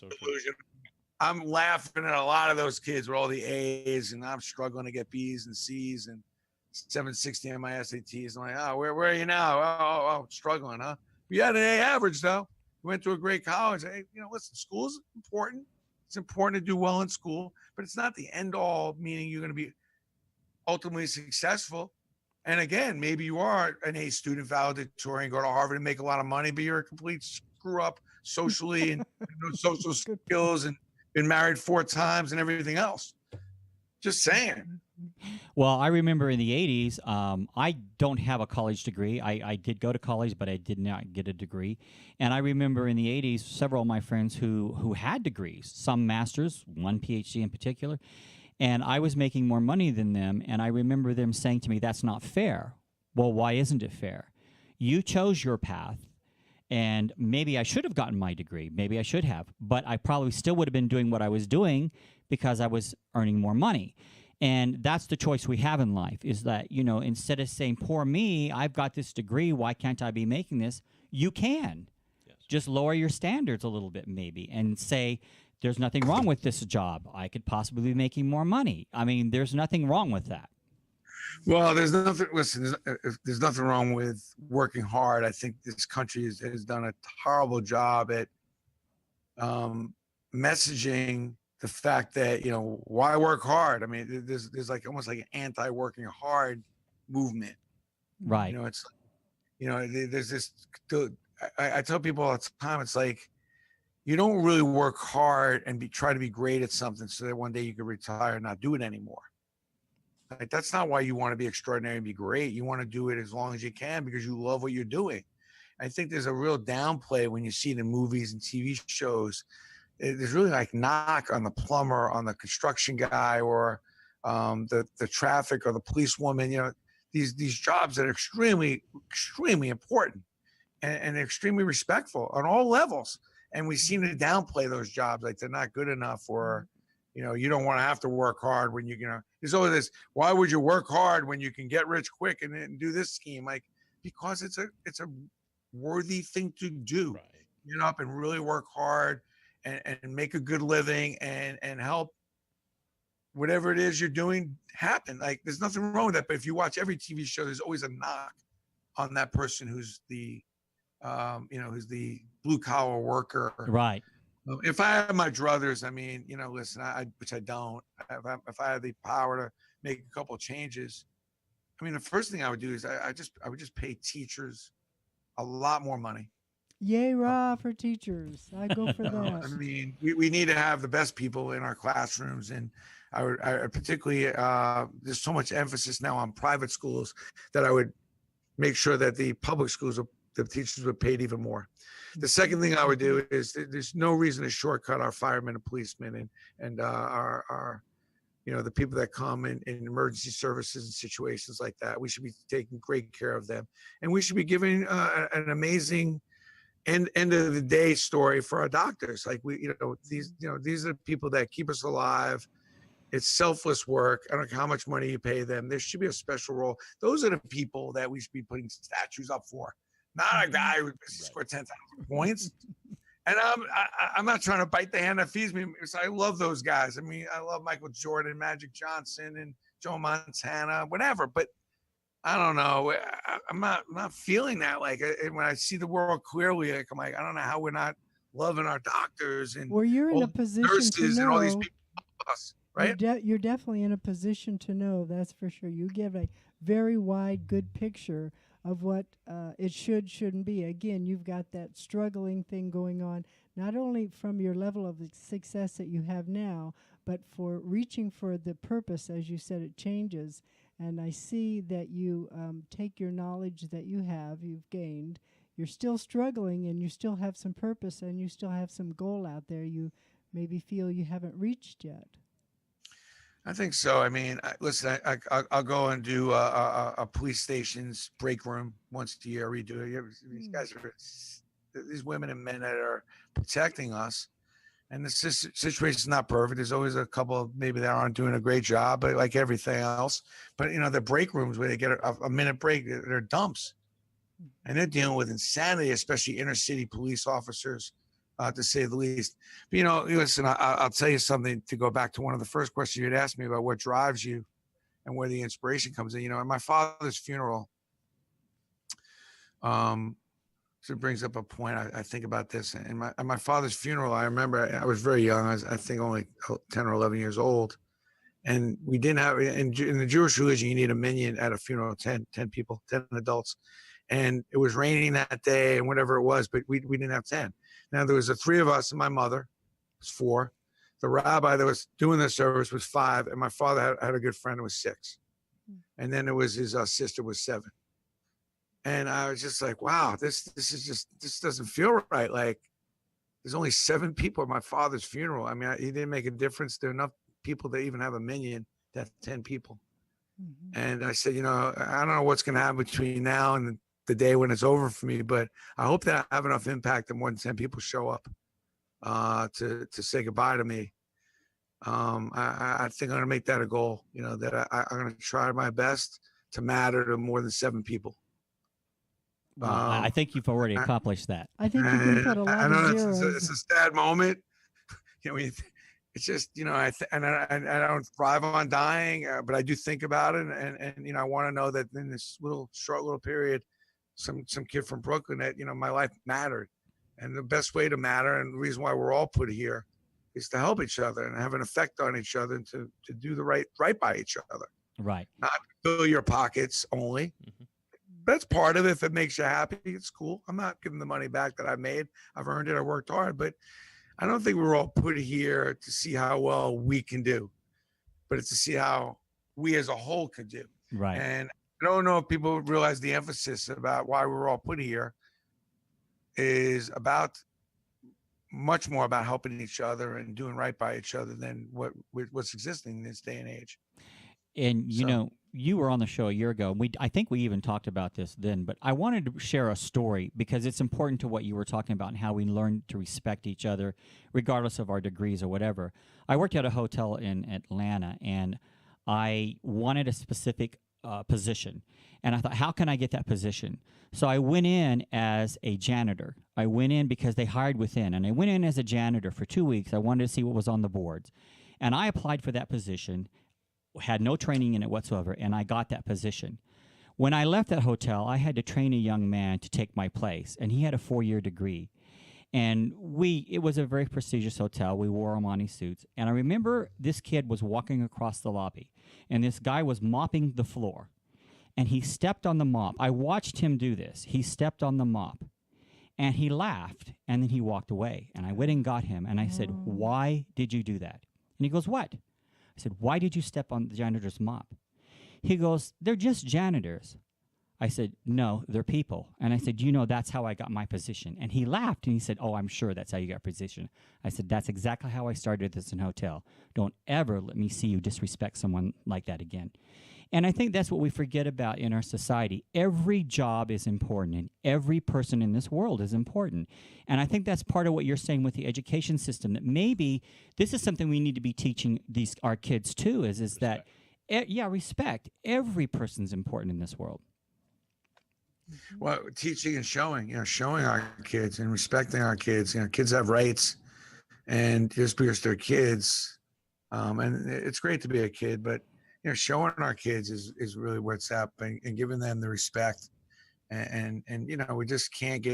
I'm laughing at a lot of those kids with all the A's, and I'm struggling to get B's and C's and 760 on my SATs. I'm like, oh, where are you now? Oh, struggling, huh? You had an A average though. You went to a great college. Hey, listen, school's important. It's important to do well in school, but it's not the end all, meaning you're going to be ultimately successful. And again, maybe you are an A student, valedictorian, go to Harvard and make a lot of money, but you're a complete screw up socially and no social skills and been married 4 times and everything else. Just saying. Well, I remember in the 80s, I don't have a college degree. I did go to college, but I did not get a degree. And I remember in the 80s, several of my friends who had degrees, some masters, one PhD in particular, and I was making more money than them. And I remember them saying to me, that's not fair. Well, why isn't it fair? You chose your path. And maybe I should have gotten my degree. Maybe I should have. But I probably still would have been doing what I was doing because I was earning more money. And that's the choice we have in life, is that, instead of saying, poor me, I've got this degree, why can't I be making this? You can. Yes. Just lower your standards a little bit maybe and say, there's nothing wrong with this job. I could possibly be making more money. I mean, there's nothing wrong with that. Well, there's nothing wrong with working hard. I think this country has done a horrible job at messaging the fact that, why work hard? I mean, there's like almost like an anti-working hard movement. Right. It's, there's this, I tell people all the time, it's like, you don't really work hard and try to be great at something so that one day you can retire and not do it anymore. Like, that's not why you want to be extraordinary and be great. You want to do it as long as you can because you love what you're doing. I think there's a real downplay when you see it in movies and TV shows. There's really like knock on the plumber, on the construction guy, or the traffic or the policewoman. These jobs that are extremely, extremely important and extremely respectful on all levels. And we seem to downplay those jobs, like they're not good enough, or you don't want to have to work hard when there's always this, why would you work hard when you can get rich quick and do this scheme? Like, because it's a worthy thing to do. Right. Get up and really work hard and make a good living and help whatever it is you're doing happen. Like, there's nothing wrong with that. But if you watch every TV show, there's always a knock on that person who's the blue collar worker. Right. If I had my druthers, I mean, listen, which I don't. If I had the power to make a couple of changes, I mean, the first thing I would do is I would just pay teachers a lot more money. Yay, rah for teachers! I go for that. I mean, we need to have the best people in our classrooms, and I particularly there's so much emphasis now on private schools that I would make sure that the public schools, the teachers were paid even more. The second thing I would do is there's no reason to shortcut our firemen and policemen and our the people that come in emergency services and situations like that. We should be taking great care of them, and we should be giving an amazing end of the day story for our doctors. Like, these are the people that keep us alive. It's selfless work. I don't care how much money you pay them. There should be a special role. Those are the people that we should be putting statues up for. Not a guy who scored 10,000 points. And I'm not trying to bite the hand that feeds me, because I love those guys. I mean, I love Michael Jordan, Magic Johnson, and Joe Montana, whatever. But I don't know. I'm not feeling that. Like, when I see the world clearly, like, I'm like, I don't know how we're not loving our doctors and Well, you're in all a the position to nurses and all these know. people help us, right? You're definitely in a position to know, that's for sure. You give a very wide, good picture of what it shouldn't be. Again, you've got that struggling thing going on, not only from your level of success that you have now, but for reaching for the purpose. As you said, it changes. And I see that you take your knowledge that you've gained. You're still struggling, and you still have some purpose, and you still have some goal out there you maybe feel you haven't reached yet. I think so. I mean, listen, I'll go and do a police station's break room once a year. Redo it. These guys are, these women and men that are protecting us, and the situation is not perfect. There's always a couple of maybe that aren't doing a great job, but like everything else. But the break rooms where they get a minute break, they're dumps, and they're dealing with insanity, especially inner city police officers. To say the least. But, listen, I'll tell you something, to go back to one of the first questions you'd asked me about what drives you and where the inspiration comes in. At my father's funeral, so it brings up a point. I think about this. And at my father's funeral, I remember I was very young. I think only 10 or 11 years old. And we didn't have, in the Jewish religion, you need a minyan at a funeral, 10 people, 10 adults. And it was raining that day and whatever it was, but we didn't have 10. Now, there was the three of us and my mother, it was 4. The rabbi that was doing the service was 5, and my father had a good friend who was 6. And then there was his sister was 7. And I was just like, wow, this doesn't feel right. Like, there's only 7 people at my father's funeral. I mean, he didn't make a difference. There are enough people to even have a minyan to have 10 people. Mm-hmm. And I said, I don't know what's going to happen between now and the day when it's over for me, but I hope that I have enough impact that more than 10 people show up to say goodbye to me. I think I'm going to make that a goal, that I'm going to try my best to matter to more than 7 people. Well, I think you've already accomplished that. I think you can put a lot of zeros. It's a sad moment. It's just, I don't thrive on dying, but I do think about it. And I want to know that in this short little period, some kid from Brooklyn, that, my life mattered. And the best way to matter, and the reason why we're all put here, is to help each other and have an effect on each other, and to do the right by each other. Right. Not fill your pockets only. Mm-hmm. That's part of it. If it makes you happy, it's cool. I'm not giving the money back that I made. I've earned it. I worked hard, but I don't think we're all put here to see how well we can do, but it's to see how we as a whole can do. Right. And I don't know if people realize the emphasis about why we're all put here is about much more about helping each other and doing right by each other than what's existing in this day and age. And, you were on the show a year ago. I think we even talked about this then, but I wanted to share a story because it's important to what you were talking about and how we learn to respect each other regardless of our degrees or whatever. I worked at a hotel in Atlanta, and I wanted a specific position. And I thought, how can I get that position? So I went in as a janitor. I went in because they hired within, and I went in as a janitor for 2 weeks. I wanted to see what was on the boards. And I applied for that position, had no training in it whatsoever, and I got that position. When I left that hotel, I had to train a young man to take my place, and he had a 4-year degree. And it was a very prestigious hotel. We wore Armani suits. And I remember this kid was walking across the lobby, and this guy was mopping the floor. And he stepped on the mop. I watched him do this. He stepped on the mop, and he laughed, and then he walked away. And I went and got him, and I said, why did you do that? And he goes, what? I said, why did you step on the janitor's mop? He goes, they're just janitors. I said, no, they're people. And I said, that's how I got my position. And he laughed, and he said, oh, I'm sure that's how you got position. I said, that's exactly how I started this in hotel. Don't ever let me see you disrespect someone like that again. And I think that's what we forget about in our society. Every job is important, and every person in this world is important. And I think that's part of what you're saying with the education system, that maybe this is something we need to be teaching our kids too, is that, respect. Every person's important in this world. Mhm. Well, teaching and showing, showing our kids and respecting our kids. Kids have rights, and just because they're kids, and it's great to be a kid, but showing our kids is really what's up, and giving them the respect, and we just can't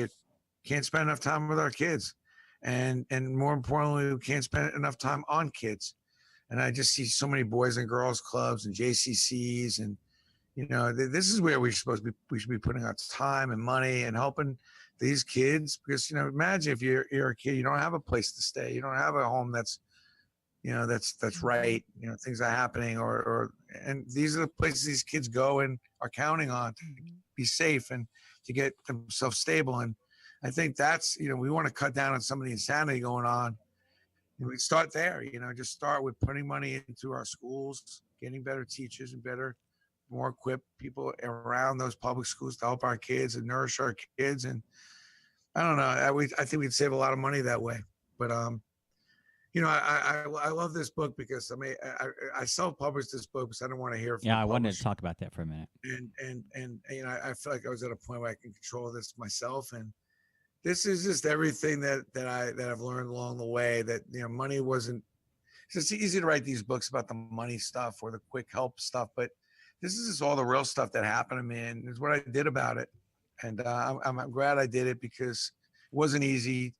spend enough time with our kids, and more importantly, we can't spend enough time on kids. And I just see so many boys and girls clubs and JCCs, and this is where we should be putting our time and money and helping these kids, because imagine if you're a kid, you don't have a place to stay, you don't have a home that's Mhm. right, things are happening, or and these are the places these kids go and are counting on to Mhm. be safe and to get themselves stable. And I think that's, we want to cut down on some of the insanity going on, and we start there, just start with putting money into our schools, getting better teachers and better, more equipped people around those public schools to help our kids and nourish our kids. And I don't know, I think we'd save a lot of money that way. But I love this book because I self-published this book because I don't want to hear from Yeah, the I wanted to publisher, talk about that for a minute. and I feel like I was at a point where I can control this myself, and this is just everything that I've learned along the way, that money wasn't. It's easy to write these books about the money stuff or the quick help stuff, but this is just all the real stuff that happened to me, and it's what I did about it. And I'm glad I did it, because it wasn't easy,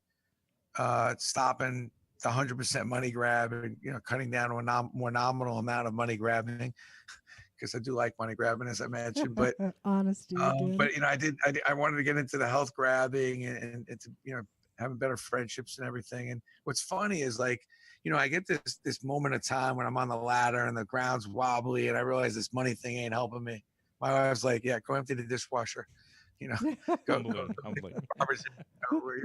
stopping the 100% money grab, and cutting down to a more nominal amount of money grabbing, because I do like money grabbing, as I mentioned. But Honesty again. I wanted to get into the health grabbing, and to having better friendships and everything. And what's funny is, like, I get this moment of time when I'm on the ladder and the ground's wobbly, and I realize this money thing ain't helping me. My wife's like, "Yeah, go empty the dishwasher, you know, go Humbling, humbling.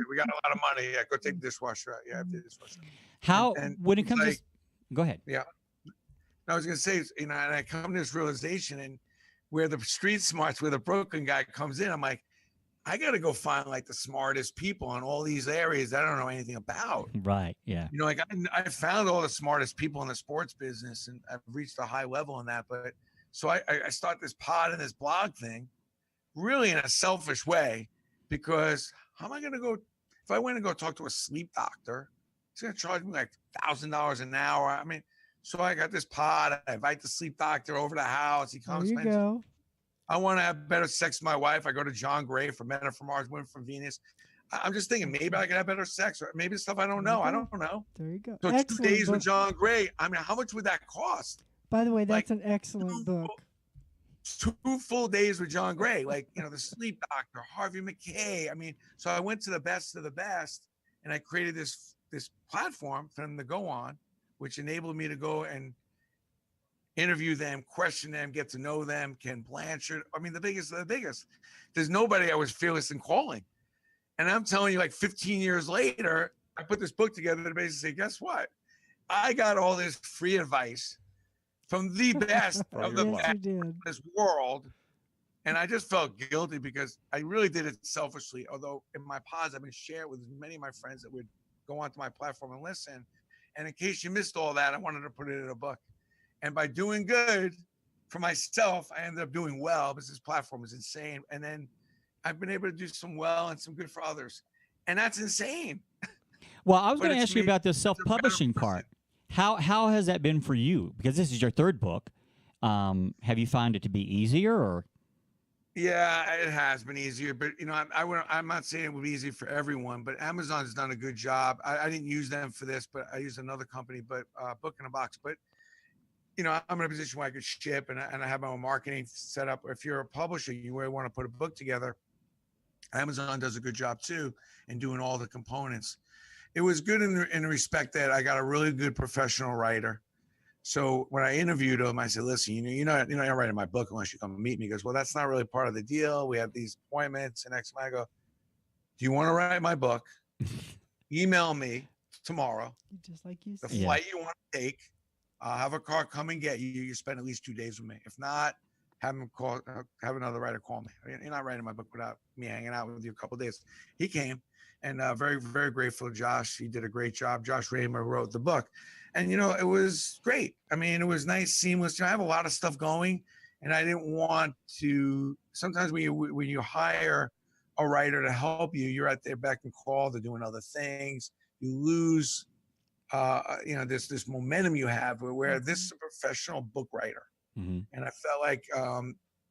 we got a lot of money. Yeah, go take the dishwasher out. Yeah, empty the dishwasher." How And when it it's comes to like, go ahead. yeah, I was gonna say, and I come to this realization, and where the street smarts, where the Brooklyn guy comes in, I'm like, I got to go find like the smartest people in all these areas that I don't know anything about. Right. Yeah. Like I found all the smartest people in the sports business, and I've reached a high level in that. But so I start this pod and this blog thing, really in a selfish way, because how am I going to go, if I went and go talk to a sleep doctor, he's going to charge me like $1,000 an hour. I mean, so I got this pod. I invite the sleep doctor over to the house. He There comes, you spends. go. I want to have better sex with my wife. I go to John Gray for Men Are From Mars, Women From Venus. I'm just thinking maybe I could have better sex, or maybe stuff I don't There you know. I go. don't know. There you go. So two Excellent days with book. John Gray. I mean, how much would that cost? By the way, Like that's an excellent book. 2 full days with John Gray, like, the sleep doctor, Harvey McKay. I mean, so I went to the best of the best, and I created this platform for them to go on, which enabled me to go and interview them, question them, get to know them. Ken Blanchard. I mean, the biggest of the biggest. There's nobody I was fearless in calling. And I'm telling you, like 15 years later, I put this book together to basically say, guess what? I got all this free advice from the best For of your the Yes, best blog. you did. in this world. And I just felt guilty because I really did it selfishly. Although in my pods, I've been sharing with many of my friends that would go onto my platform and listen. And in case you missed all that, I wanted to put it in a book. And by doing good for myself, I ended up doing well, because this platform is insane. And then I've been able to do some well and some good for others. And that's insane. Well, I was But going to it's ask you made about the me such a better self-publishing person. part. How has that been for you? Because this is your third book. Have you found it to be easier, or Yeah, it has been easier, but I'm not saying it would be easy for everyone, but Amazon's done a good job. I didn't use them for this, but I used another company, but Book in a Box. But I'm in a position where I could ship, and I have my own marketing set up. If you're a publisher, you really want to put a book together. Amazon does a good job too in doing all the components. It was good in the respect that I got a really good professional writer. So when I interviewed him, I said, "Listen, you're not writing my book unless you come meet me." He goes, "Well, that's not really part of the deal. We have these appointments and X." And I go, "Do you want to write my book? Email me tomorrow Just like you the said. Yeah. flight you want to take. I'll have a car come and get you. You spend at least 2 days with me. If not, have another writer call me. You're not writing my book without me hanging out with you a couple of days." He came, and very, very grateful to Josh. He did a great job. Josh Raymer wrote the book, and it was great. I mean, it was nice, seamless. I have a lot of stuff going, And I didn't want to. Sometimes when you hire a writer to help you, you're at their beck and call. They're doing other things. You lose, this momentum you have. Where this is a professional book writer, and I felt like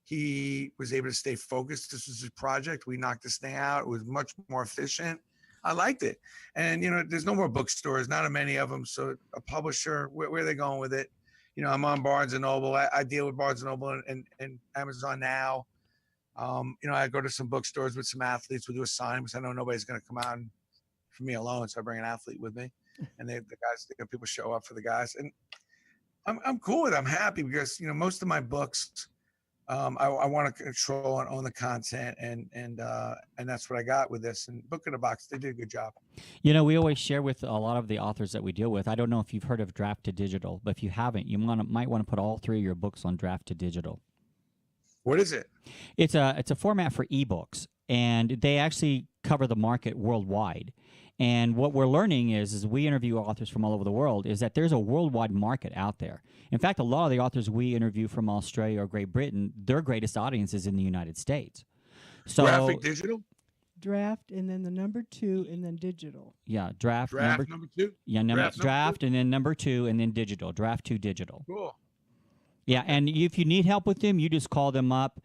he was able to stay focused. This was his project. We knocked this thing out. It was much more efficient. I liked it. And, there's no more bookstores, not many of them. So a publisher, where are they going with it? I'm on Barnes & Noble. I deal with Barnes & Noble and Amazon now. I go to some bookstores with some athletes. We do a sign because I know nobody's going to come out for me alone. So I bring an athlete with me. And the guys, people show up for the guys. And I'm cool with it. I'm happy because, most of my books, I want to control and own the content, and that's what I got with this. And Book in a Box, they did a good job. We always share with a lot of the authors that we deal with. I don't know if you've heard of Draft to Digital, but if you haven't, you might want to put all 3 of your books on Draft to Digital. What is it? It's a format for ebooks, and they actually cover the market worldwide. And what we're learning is we interview authors from all over the world, is that there's a worldwide market out there. In fact, a lot of the authors we interview from Australia or Great Britain, their greatest audience is in the United States. So Graphic digital? Draft, and then the number 2, and then digital. Yeah, draft number 2? Yeah, draft and then number 2, and then digital. Draft 2 digital. Cool. Yeah, and if you need help with them, you just call them up.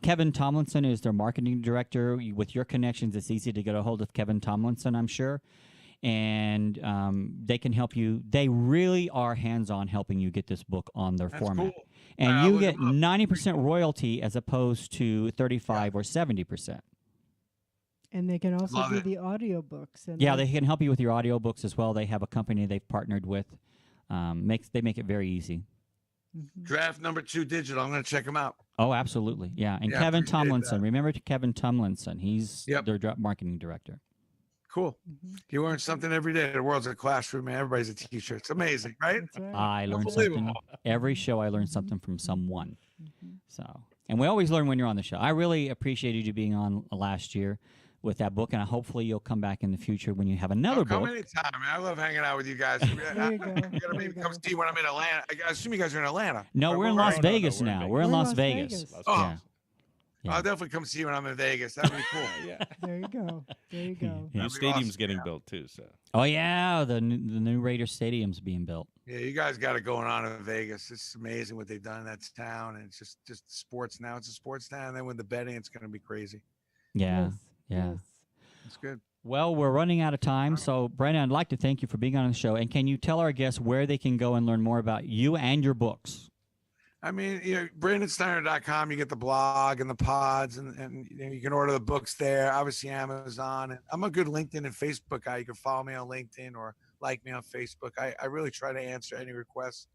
Kevin Tomlinson is their marketing director. With your connections, it's easy to get a hold of Kevin Tomlinson, I'm sure. And they can help you. They really are hands-on helping you get this book on their format. Cool. And you get 90% royalty as opposed to 35 or 70%. And they can also do the audiobooks. And yeah, they can help you with your audiobooks as well. They have a company they've partnered with. They make it very easy. Draft number 2 digital. I'm going to check them out. Oh, absolutely. Yeah. And Kevin Tomlinson. Remember Kevin Tomlinson. He's their marketing director. Cool. You learn something every day. The world's a classroom, man. Everybody's a teacher. It's amazing, right? Right. I learn something. Every show I learn something from someone. So, and we always learn when you're on the show. I really appreciated you being on last year with that book, and hopefully you'll come back in the future when you have another book. Come anytime, man. I love hanging out with you guys. There you go. You gotta maybe come see when I'm in Atlanta. I assume you guys are in Atlanta. No, we're in Las Vegas now. We're in Las Vegas. Oh. Yeah. I'll definitely come see you when I'm in Vegas. That'd be cool. There you go. There you go. New stadium's getting built too. So. Oh yeah, the new Raiders stadium's being built. Yeah, you guys got it going on in Vegas. It's amazing what they've done in that town, and it's just sports now. It's a sports town, and then with the betting, it's going to be crazy. Yeah, Yes. It's good. Well, we're running out of time, so Brandon, I'd like to thank you for being on the show. And can you tell our guests where they can go and learn more about you and your books? I mean, BrandonSteiner.com, you get the blog and the pods, and you can order the books there. Obviously, Amazon. And I'm a good LinkedIn and Facebook guy. You can follow me on LinkedIn or like me on Facebook. I really try to answer any requests.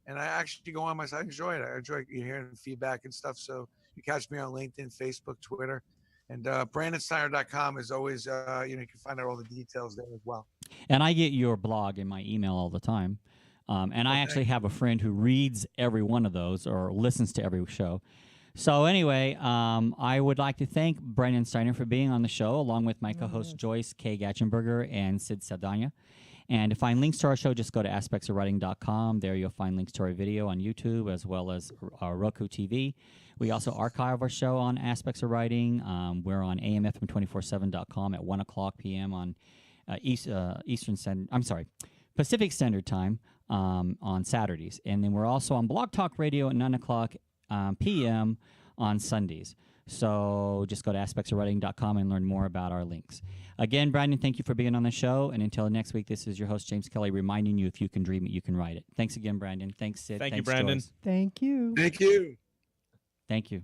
And I actually go on my site. I enjoy it. I enjoy hearing feedback and stuff. So you catch me on LinkedIn, Facebook, Twitter. And BrandonSteiner.com is always, you can find out all the details there as well. And I get your blog in my email all the time. And I actually have a friend who reads every one of those or listens to every show. So anyway, I would like to thank Brandon Steiner for being on the show, along with my co-hosts Joyce K. Gatchenberger and Sid Saldana. And to find links to our show, just go to aspectsofwriting.com. There you'll find links to our video on YouTube as well as our Roku TV. We also archive our show on Aspects of Writing. We're on amfm247.com at 1 o'clock p.m. on Pacific Standard Time on Saturdays. And then we're also on Blog Talk Radio at 9 o'clock p.m. on Sundays. So just go to aspectsofwriting.com and learn more about our links. Again, Brandon, thank you for being on the show. And until next week, this is your host, James Kelly, reminding you, if you can dream it, you can write it. Thanks again, Brandon. Thanks, Sid. Thank Thanks, you, Brandon. Joyce. Thank you. Thank you. Thank you.